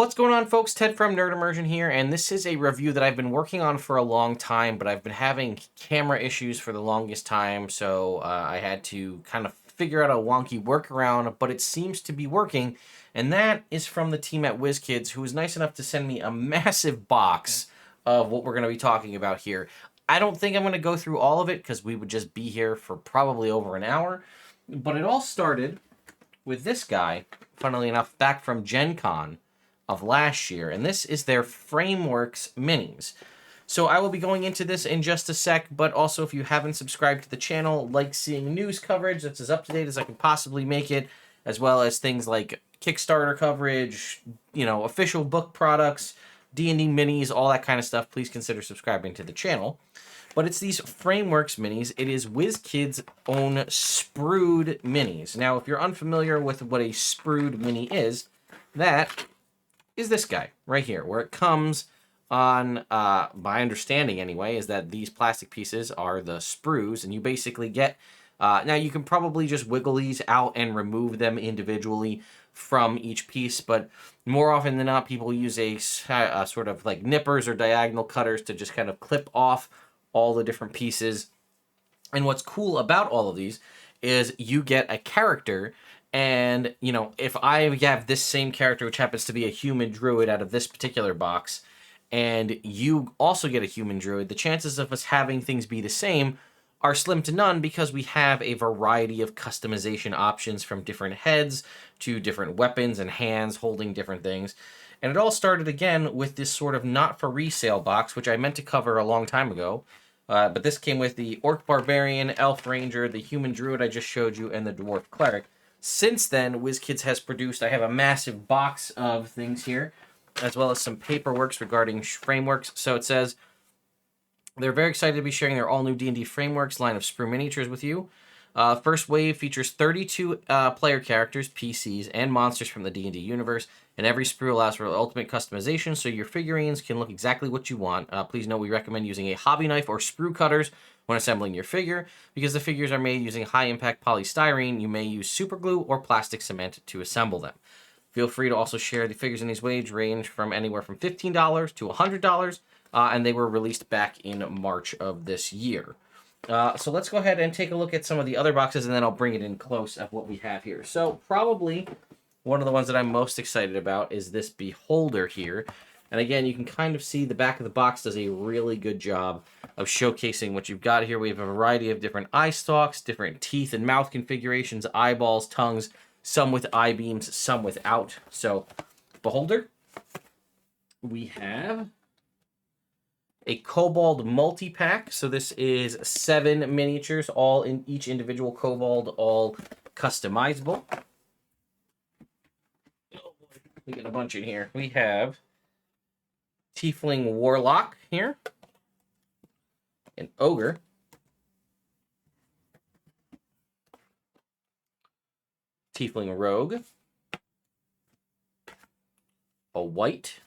What's going on, folks? Ted from Nerd Immersion here, and this is a review that I've been working on for a long time, but I've been having camera issues for the longest time, so I had to kind of figure out a wonky workaround, but it seems to be working, and that is from the team at WizKids, who was nice enough to send me a massive box of what we're going to be talking about here. I don't think I'm going to go through all of it, because we would just be here for probably over an hour, but it all started with this guy, funnily enough, back from Gen Con of last year, and this is their Frameworks minis. So I will be going into this in just a sec, but also if you haven't subscribed to the channel, like seeing news coverage that's as up-to-date as I can possibly make it, as well as things like Kickstarter coverage, official book products, D&D minis, all that kind of stuff, please consider subscribing to the channel. But it's these Frameworks minis. It is WizKids' own sprued minis. Now, if you're unfamiliar with what a sprued mini is, that is this guy right here, where it comes on, my understanding anyway, is that these plastic pieces are the sprues, and you basically get, now you can probably just wiggle these out and remove them individually from each piece, but more often than not, people use a sort of like nippers or diagonal cutters to just kind of clip off all the different pieces. And what's cool about all of these is you get a character. And, if I have this same character, which happens to be a human druid out of this particular box, and you also get a human druid, the chances of us having things be the same are slim to none because we have a variety of customization options from different heads to different weapons and hands holding different things. And it all started again with this sort of not for resale box, which I meant to cover a long time ago. But this came with the Orc Barbarian, Elf Ranger, the human druid I just showed you, and the Dwarf Cleric. Since then, WizKids has produced, I have a massive box of things here, as well as some paperwork regarding frameworks. So it says, they're very excited to be sharing their all-new D&D Frameworks line of Sprue miniatures with you. First wave features 32 player characters, PCs, and monsters from the D&D universe, and every sprue allows for ultimate customization, so your figurines can look exactly what you want. Please note we recommend using a hobby knife or sprue cutters when assembling your figure. Because the figures are made using high-impact polystyrene, you may use super glue or plastic cement to assemble them. Feel free to also share the figures in these waves, range from anywhere from $15 to $100, and they were released back in March of this year. So let's go ahead and take a look at some of the other boxes, and then I'll bring it in close of what we have here. So probably one of the ones that I'm most excited about is this Beholder here. And again, you can kind of see the back of the box does a really good job of showcasing what you've got here. We have a variety of different eye stalks, different teeth and mouth configurations, eyeballs, tongues, some with eye beams, some without. So, Beholder. We have a Cobalt Multi-Pack. So this is 7 miniatures, all in each individual Cobalt, all customizable. We got a bunch in here. We have Tiefling Warlock here, an Ogre, Tiefling Rogue, a White,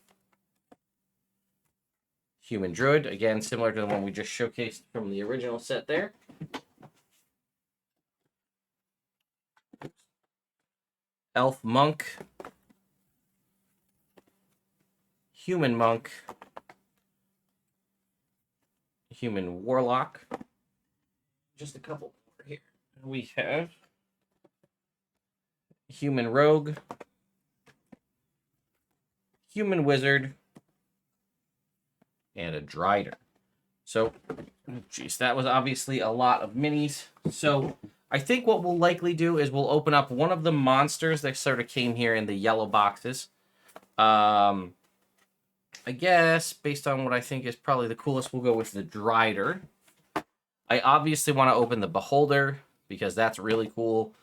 Human Druid, again similar to the one we just showcased from the original set there. Elf Monk, Human Monk, Human Warlock. Just a couple more here. We have Human Rogue, Human Wizard, and a Dryder. So, geez, that was obviously a lot of minis. So, I think what we'll likely do is we'll open up one of the monsters that sort of came here in the yellow boxes. I guess, based on what I think is probably the coolest, we'll go with the Dryder. I obviously want to open the Beholder, because that's really cool.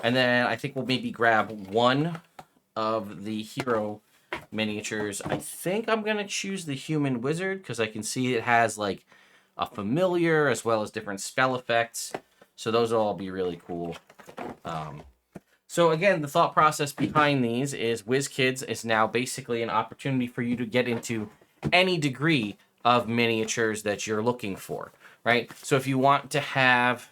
And then I think we'll maybe grab one of the hero miniatures. I think I'm going to choose the Human Wizard, because I can see it has, like, a familiar, as well as different spell effects. So those will all be really cool. So again, the thought process behind these is WizKids is now basically an opportunity for you to get into any degree of miniatures that you're looking for, right? So if you want to have,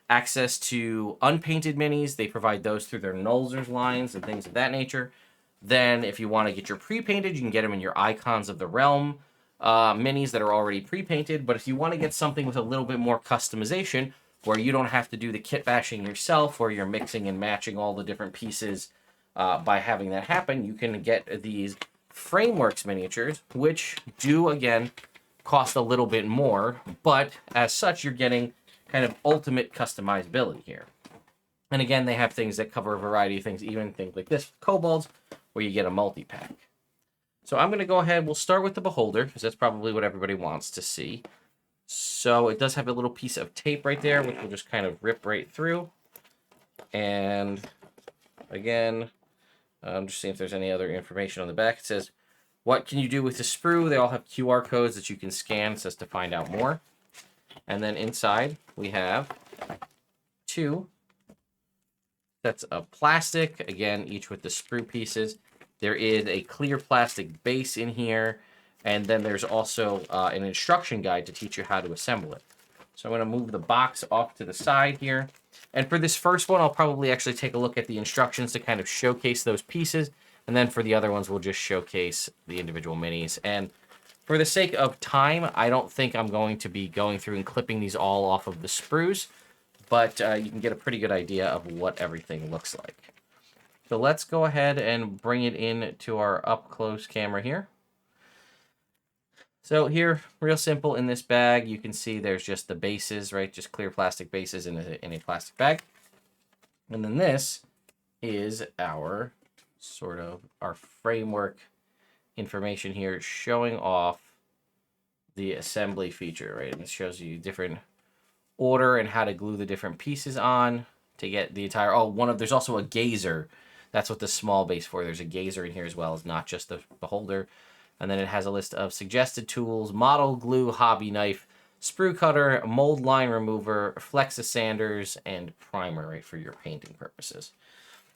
access to unpainted minis, they provide those through their Nulzers lines and things of that nature. Then if you want to get your pre-painted, you can get them in your Icons of the Realm minis that are already pre-painted. But if you want to get something with a little bit more customization, where you don't have to do the kit bashing yourself, or you're mixing and matching all the different pieces by having that happen, you can get these Frameworks miniatures, which do, again, cost a little bit more. But as such, you're getting kind of ultimate customizability here. And again, they have things that cover a variety of things, even things like this, Cobalt, where you get a multi-pack. So I'm going to go ahead, we'll start with the Beholder, because that's probably what everybody wants to see. So it does have a little piece of tape right there, which will just kind of rip right through. And again, I'm just seeing if there's any other information on the back. It says, what can you do with the sprue? They all have QR codes that you can scan. It says to find out more. And then inside, we have 2 sets of plastic, again, each with the sprue pieces. There is a clear plastic base in here, and then there's also an instruction guide to teach you how to assemble it. So I'm going to move the box off to the side here. And for this first one, I'll probably actually take a look at the instructions to kind of showcase those pieces. And then for the other ones, we'll just showcase the individual minis. And for the sake of time, I don't think I'm going to be going through and clipping these all off of the sprues, but you can get a pretty good idea of what everything looks like. So let's go ahead and bring it in to our up-close camera here. So here, real simple, in this bag, you can see there's just the bases, right? Just clear plastic bases in a plastic bag. And then this is our our framework information here, showing off the assembly feature, right? And it shows you different order and how to glue the different pieces on to get the entire, there's also a gazer. That's what the small base for. There's a gazer in here as well, as not just the beholder. And then it has a list of suggested tools: model, glue, hobby knife, sprue cutter, mold line remover, flexa sanders, and primer, right, for your painting purposes.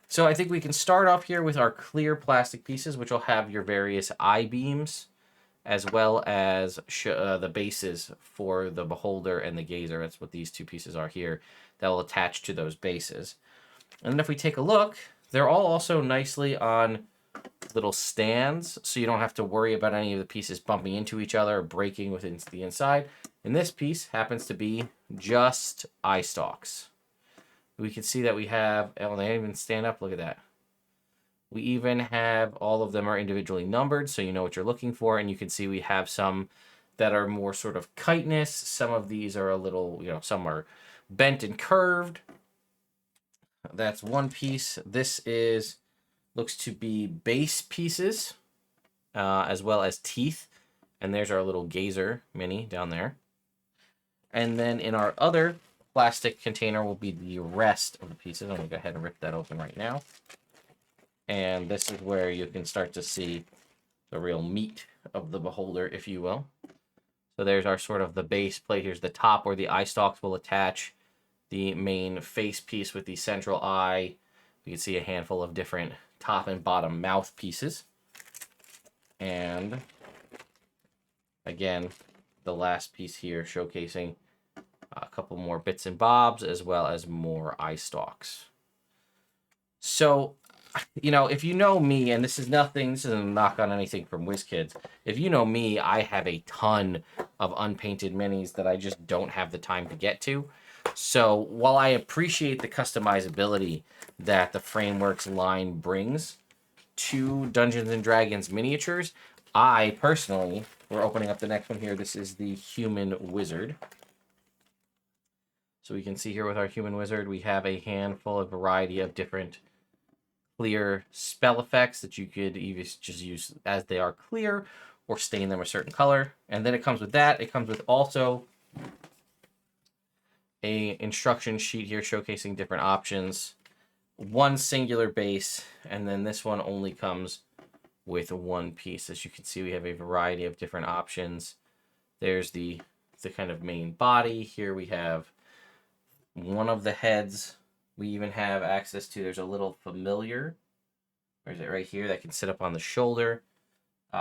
So I think we can start off here with our clear plastic pieces, which will have your various I-beams, as well as the bases for the beholder and the gazer. That's what these 2 pieces are here that will attach to those bases. And then if we take a look, they're all also nicely on little stands, so you don't have to worry about any of the pieces bumping into each other or breaking within the inside. And this piece happens to be just eye stalks. We can see that we have, they don't even stand up, look at that. We even have, all of them are individually numbered, so you know what you're looking for. And you can see we have some that are more sort of chitinous. Some of these are a little, some are bent and curved. That's one piece. This looks to be base pieces, as well as teeth. And there's our little gazer mini down there. And then in our other plastic container will be the rest of the pieces. I'm going to go ahead and rip that open right now. And this is where you can start to see the real meat of the beholder, if you will. So there's our sort of the base plate. Here's the top where the eye stalks will attach, the main face piece with the central eye. You can see a handful of different top and bottom mouth pieces. And again, the last piece here showcasing a couple more bits and bobs, as well as more eye stalks. So, if you know me, and this isn't a knock on anything from WizKids. If you know me, I have a ton of unpainted minis that I just don't have the time to get to. So while I appreciate the customizability that the Frameworks line brings to Dungeons and Dragons miniatures, I personally, we're opening up the next one here. This is the Human Wizard. So we can see here with our Human Wizard, we have a handful of variety of different clear spell effects that you could either just use as they are clear or stain them a certain color. And then it comes with that. It comes with also a instruction sheet here showcasing different options. One singular base, and then this one only comes with one piece. As you can see, we have a variety of different options. There's the kind of main body. Here we have one of the heads. We even have access to, there's a little familiar, where is it, right here, that can sit up on the shoulder.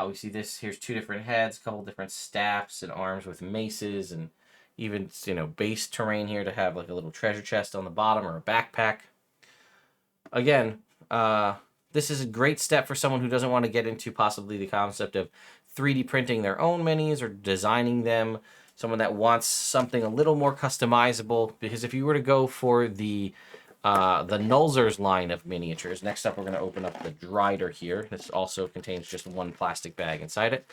We see this, here's 2 different heads, a couple different staffs and arms with maces, and even, base terrain here to have like a little treasure chest on the bottom or a backpack. Again, this is a great step for someone who doesn't want to get into possibly the concept of 3D printing their own minis or designing them. Someone that wants something a little more customizable, because if you were to go for the Nulzers line of miniatures, next up we're going to open up the Dryder here. This also contains just one plastic bag inside it.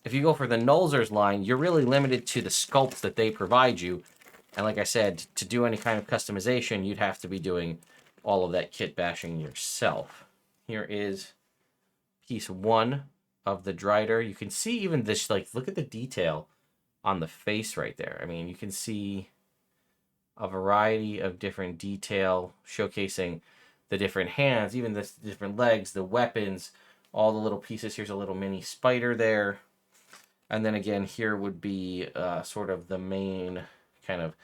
If you go for the Nulzers line, you're really limited to the sculpts that they provide you. And like I said, to do any kind of customization, you'd have to be doing all of that kit bashing yourself. Here is piece 1 of the Dryder. You can see even this, like, look at the detail on the face right there. I mean, you can see a variety of different detail showcasing the different hands, even the different legs, the weapons, all the little pieces. Here's a little mini spider there. And then again, here would be sort of the main kind of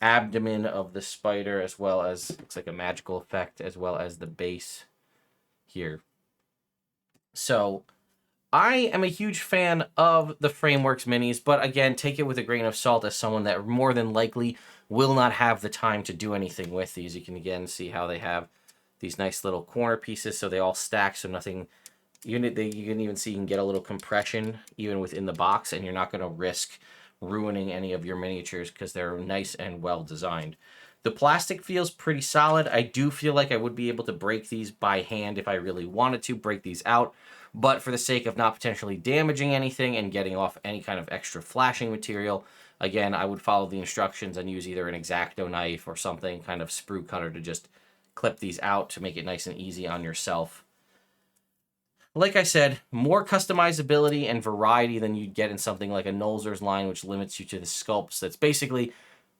abdomen of the spider, as well as, looks like a magical effect, as well as the base here. So I am a huge fan of the Frameworks minis, but again, take it with a grain of salt as someone that more than likely will not have the time to do anything with these. You can again see how they have these nice little corner pieces, so they all stack, so nothing. You can even see you can get a little compression even within the box, and you're not going to risk ruining any of your miniatures because they're nice and well designed. The plastic feels pretty solid. I do feel like I would be able to break these by hand if I really wanted to break these out, but for the sake of not potentially damaging anything and getting off any kind of extra flashing material, again, I would follow the instructions and use either an X-Acto knife or something kind of sprue cutter to just clip these out to make it nice and easy on yourself. Like I said, more customizability and variety than you'd get in something like a Nulzers line, which limits you to the sculpts. That's basically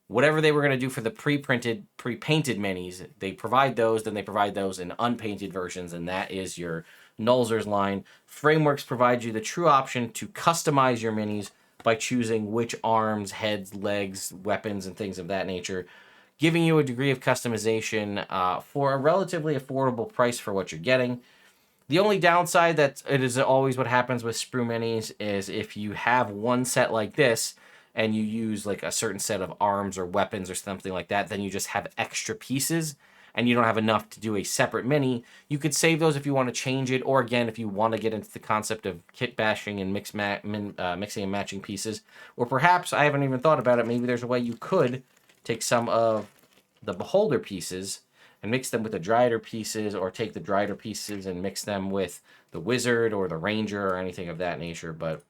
whatever they were going to do for the pre-painted minis. They provide those, then they provide those in unpainted versions, and that is your Nulzers line. Frameworks provide you the true option to customize your minis by choosing which arms, heads, legs, weapons, and things of that nature, giving you a degree of customization for a relatively affordable price for what you're getting. The only downside that it is always what happens with sprue minis is if you have one set like this and you use like a certain set of arms or weapons or something like that, then you just have extra pieces and you don't have enough to do a separate mini. You could save those if you want to change it, or again, if you want to get into the concept of kit bashing and mixing and matching pieces, or perhaps, I haven't even thought about it, maybe there's a way you could take some of the Beholder pieces and mix them with the Dryder pieces, or take the Dryder pieces and mix them with the Wizard or the Ranger or anything of that nature. But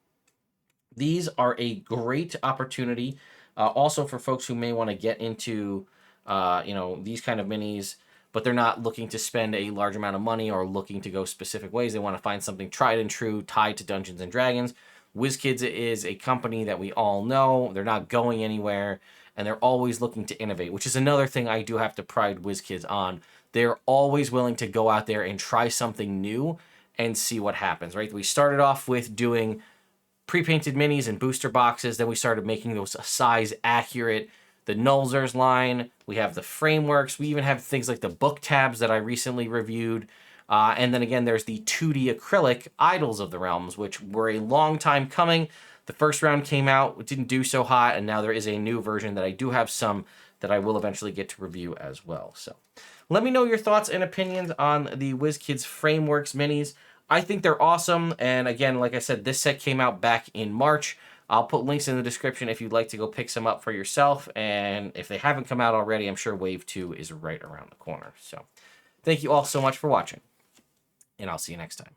these are a great opportunity also for folks who may want to get into these kind of minis, but they're not looking to spend a large amount of money or looking to go specific ways. They want to find something tried and true tied to Dungeons and Dragons. WizKids is a company that we all know. They're not going anywhere, and they're always looking to innovate, which is another thing I do have to pride WizKids on. They're always willing to go out there and try something new and see what happens, right? We started off with doing pre-painted minis and booster boxes. Then we started making those size accurate. The Nulzers line, we have the Frameworks. We even have things like the book tabs that I recently reviewed. And then again, there's the 2D acrylic Idols of the Realms, which were a long time coming. The first round came out, it didn't do so hot, and now there is a new version that I do have some that I will eventually get to review as well. So let me know your thoughts and opinions on the WizKids Frameworks minis. I think they're awesome, and again, like I said, this set came out back in March. I'll put links in the description if you'd like to go pick some up for yourself, and if they haven't come out already, I'm sure Wave 2 is right around the corner. So thank you all so much for watching, and I'll see you next time.